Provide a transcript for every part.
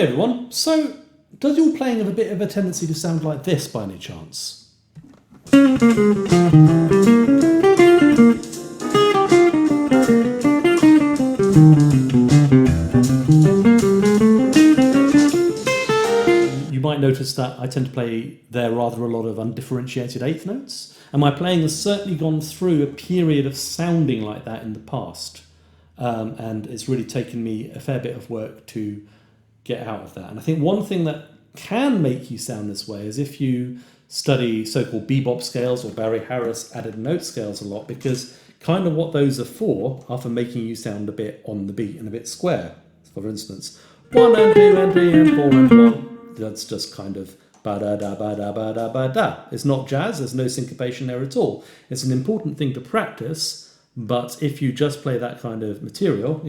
Hey everyone, so does your playing have a bit of a tendency to sound like this by any chance? You might notice that I tend to play there rather a lot of undifferentiated eighth notes, and my playing has certainly gone through a period of sounding like that in the past, and it's really taken me a fair bit of work to get out of that. And I think one thing that can make you sound this way is if you study so-called bebop scales or Barry Harris added note scales a lot, because kind of what those are for making you sound a bit on the beat and a bit square. For instance, 1 and 2 and 3 and 4 and 1. That's just kind of ba-da-da, ba-da, ba-da, ba-da. It's not jazz, there's no syncopation there at all. It's an important thing to practice, but if you just play that kind of material,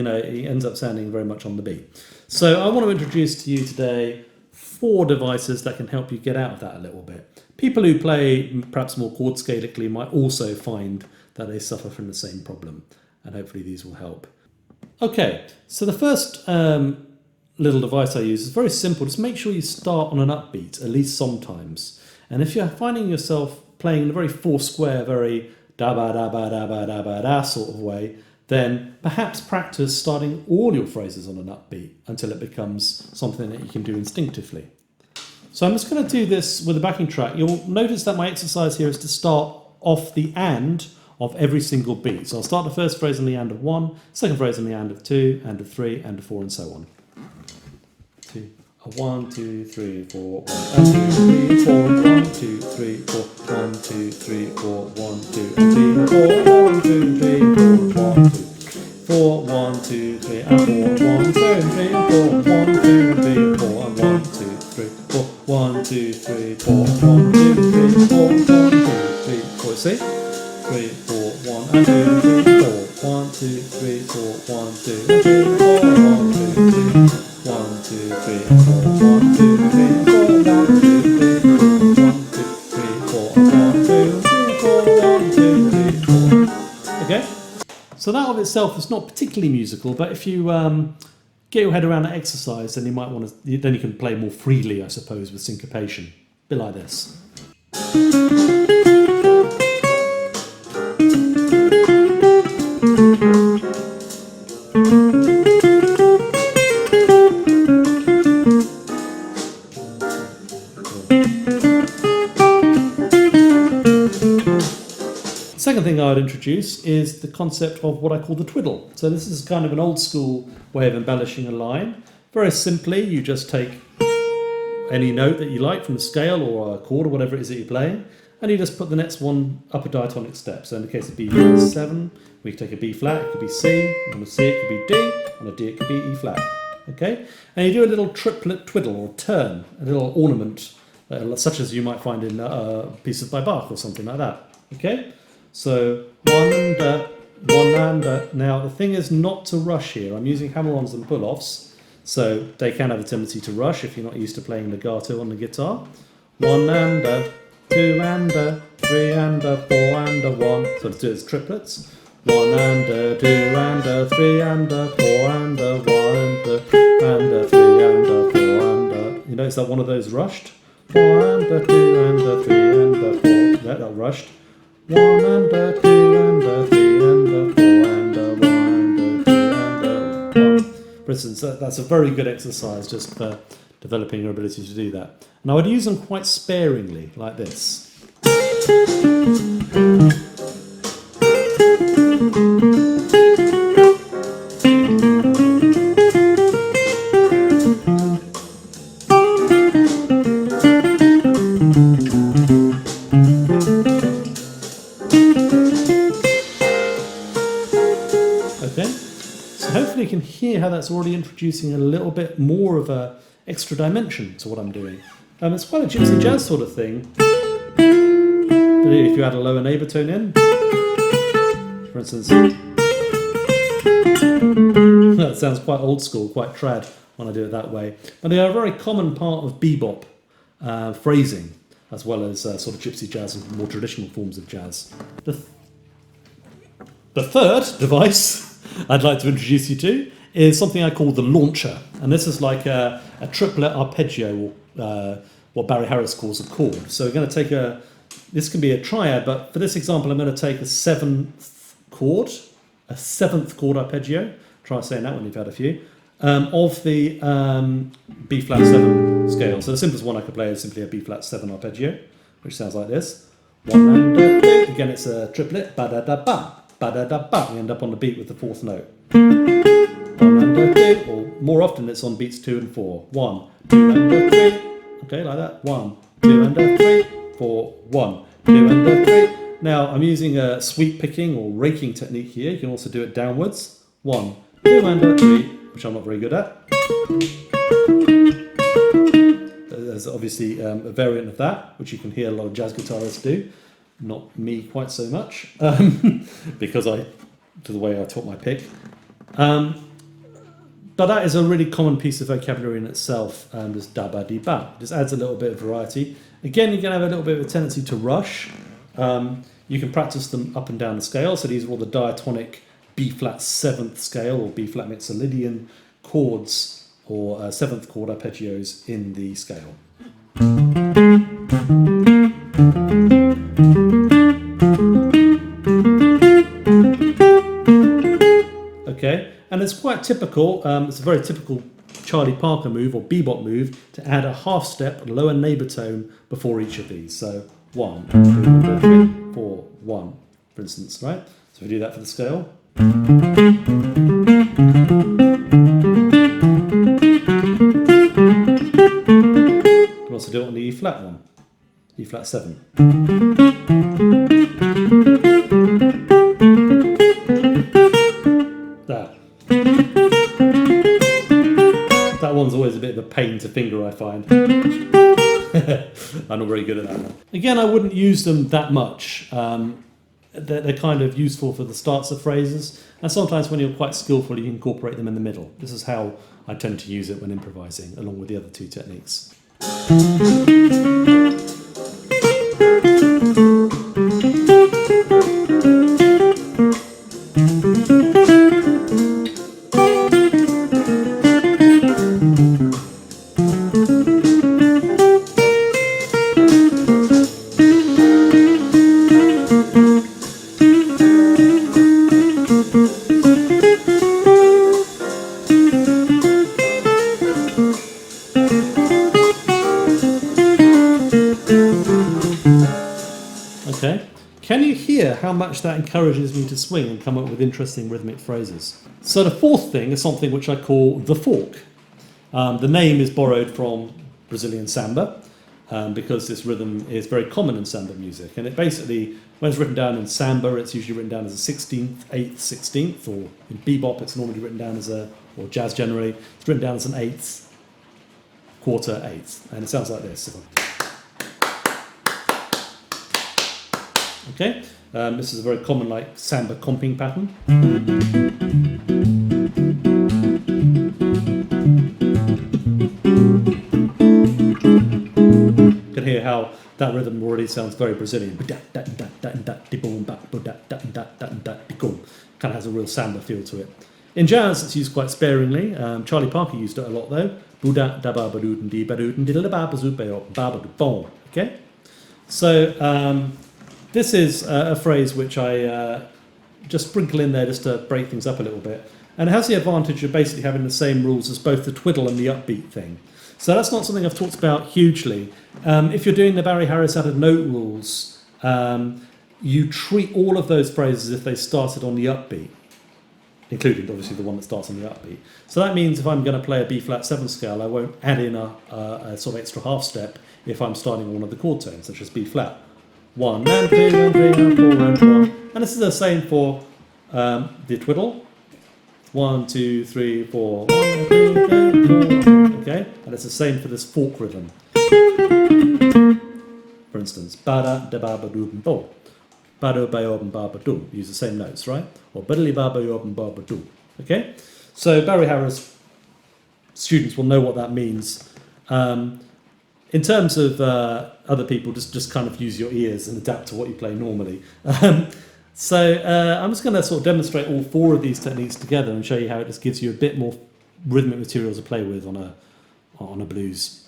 it ends up sounding very much on the beat. So I want to introduce to you today 4 devices that can help you get out of that a little bit. People who play perhaps more chord scalically might also find that they suffer from the same problem, and hopefully these will help. Okay, so the first little device I use is very simple. Just make sure you start on an upbeat, at least sometimes. And if you're finding yourself playing in a very four-square, very da-ba-da-ba-da-ba-da-ba-da sort of way, then perhaps practice starting all your phrases on an upbeat until it becomes something that you can do instinctively. So I'm just going to do this with a backing track. You'll notice that my exercise here is to start off the and of every single beat. So I'll start the first phrase on the and of 1, second phrase on the and of 2, and of 3, and of 4, and so on. 1, 2, 3, 4, 1, 2, 3, 4, 1, 2, 3, 4, 1, 2, 3, 4, 1, 2, 3, 4, 1, 2, 3, 4, 1, 2, 4, 1, 2, 3, and 4, 1, 2, 3, 4, 1, 2, 3, 4, and 1, 2, 3, 4, 1, 2, 3, 4, 1, 2, 3, 4, 1, 2, 3, 4, see? 3, 4, 1, and 2, 3, 4, 1, 2, 3, 4, 1, 2, 3, 4, 1, 2, 3, 1, 2, 3, 4, 1, 2, 3, 4, 1, 2, 3, 4, 1, 2, 3, 4, 1, 2, 3, 4, 1, 2, 3, 4. Okay? So that of itself is not particularly musical, but if you get your head around that exercise, then you might want to. Then you can play more freely, I suppose, with syncopation. A bit like this. Second thing I would introduce is the concept of what I call the twiddle. So this is kind of an old school way of embellishing a line. Very simply, you just take any note that you like from a scale or a chord or whatever it is that you're playing, and you just put the next one up a diatonic step. So in the case of B7, we can take a B flat, it could be C, on a C it could be D, on a D it could be E flat. Okay? And you do a little triplet twiddle or turn, a little ornament, such as you might find in pieces by Bach or something like that. Okay? So one and Now the thing is not to rush here. I'm using hammer-ons and pull-offs, so they can have a tendency to rush if you're not used to playing legato on the guitar. 1 and 2 and 3 and 4 and 1. So let's do it as triplets. 1 and 2 and 3 and 4 and 1 and 3 and 4 and you notice that one of those rushed. 1 and 2 and 3 and 4. That rushed. 1 and 2 and 3 and 4 and 1 and 3 and 1. For instance, that's a very good exercise just for developing your ability to do that. And I would use them quite sparingly, like this. Hopefully you can hear how that's already introducing a little bit more of a extra dimension to what I'm doing. It's quite a gypsy jazz sort of thing. If you add a lower neighbour tone in, for instance, that sounds quite old school, quite trad when I do it that way. But they are a very common part of bebop phrasing, as well as sort of gypsy jazz and more traditional forms of jazz. The third device I'd like to introduce you to is something I call the launcher. And this is like a triplet arpeggio, what Barry Harris calls a chord. So we're going to take this can be a triad, but for this example, I'm going to take a seventh chord arpeggio. Try saying that when you've had a few. Of the B flat 7 scale. So the simplest one I could play is simply a B flat 7 arpeggio, which sounds like this. One and two. Again, it's a triplet. Ba da da ba, ba da da ba. We end up on the beat with the fourth note. One and two. Or more often, it's on beats 2 and 4. 1, 2 and 3. Okay, like that. 1, 2 and 3. 4, 1, 2 and 3. Now I'm using a sweep picking or raking technique here. You can also do it downwards. 1, 2 and 3, which I'm not very good at. There's obviously a variant of that, which you can hear a lot of jazz guitarists do. Not me quite so much, because to the way I taught my pick. But that is a really common piece of vocabulary in itself, this da-ba-dee-ba. Just adds a little bit of variety. Again, you're going to have a little bit of a tendency to rush. You can practice them up and down the scale. So these are all the diatonic B flat 7th scale or B flat mixolydian chords or 7th chord arpeggios in the scale. Okay, and it's quite typical, it's a very typical Charlie Parker move or bebop move to add a half step lower neighbour tone before each of these. So 1, 2, 3, 4, 1, for instance, right? So we do that for the scale. You can also do it on the E flat one, E flat 7. That one's always a bit of a pain to finger, I find. I'm not very good at that one. Again, I wouldn't use them that much. They're kind of useful for the starts of phrases, and sometimes when you're quite skillful, you can incorporate them in the middle. This is how I tend to use it when improvising, along with the other two techniques. Okay, can you hear how much that encourages me to swing and come up with interesting rhythmic phrases? So the fourth thing is something which I call the fork. The name is borrowed from Brazilian samba because this rhythm is very common in samba music, and it basically, when it's written down in samba, it's usually written down as a 16th, 8th, 16th, or in bebop it's normally written down as or jazz generally, it's written down as an 8th, quarter, 8th, and it sounds like this. Okay, this is a very common samba comping pattern. You can hear how that rhythm already sounds very Brazilian. Kind of has a real samba feel to it. In jazz, it's used quite sparingly. Charlie Parker used it a lot though. Okay, so this is a phrase which I just sprinkle in there just to break things up a little bit. And it has the advantage of basically having the same rules as both the twiddle and the upbeat thing. So that's not something I've talked about hugely. If you're doing the Barry Harris added note rules, you treat all of those phrases as if they started on the upbeat, including obviously the one that starts on the upbeat. So that means if I'm going to play a B flat 7 scale, I won't add in a sort of extra half step if I'm starting on one of the chord tones, such as B flat. 1 and 2 and 3 and 4 and 1. And this is the same for the twiddle. 1, 2, 3, 4. 1, 2, 3, 4. Okay, and it's the same for this fork rhythm. For instance, ba-da da ba ba doo bo, ba do ba yo ba ba doo. Use the same notes, right? Or ba-da-li ba ba yo ba ba doo. Okay, so Barry Harris students will know what that means. In terms of other people, just kind of use your ears and adapt to what you play normally. So I'm just going to sort of demonstrate all 4 of these techniques together and show you how it just gives you a bit more rhythmic material to play with on a blues.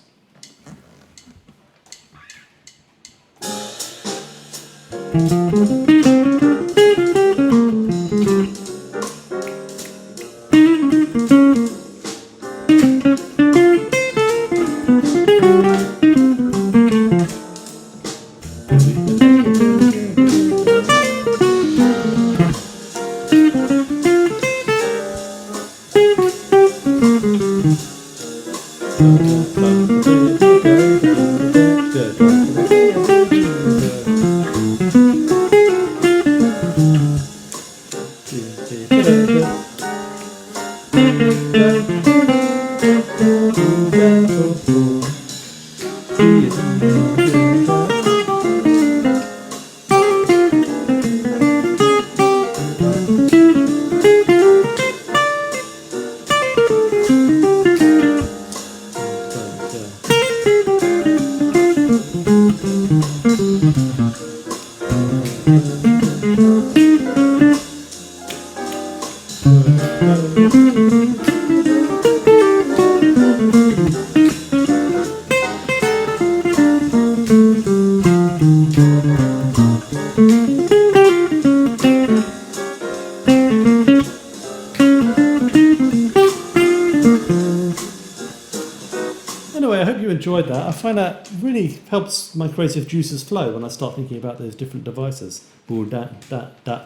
Anyway, I hope you enjoyed that. I find that really helps my creative juices flow when I start thinking about those different devices. Boom da da da,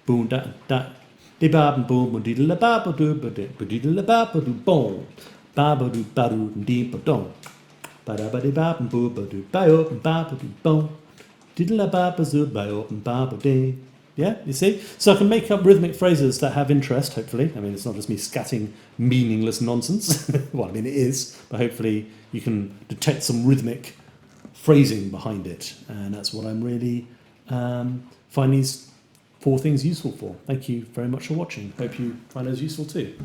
boom da da, de ba boom boom dee la ba ba do ba dee la ba ba do boom, ba ba do dee ba dong, ba da ba de ba boom ba do ba yo ba ba do boom, dee la ba ba zo ba yo ba ba dee. Yeah, you see? So I can make up rhythmic phrases that have interest, hopefully. I mean, it's not just me scatting meaningless nonsense. Well, I mean, it is, but hopefully you can detect some rhythmic phrasing behind it. And that's what I'm really find these 4 things useful for. Thank you very much for watching. Hope you find those useful too.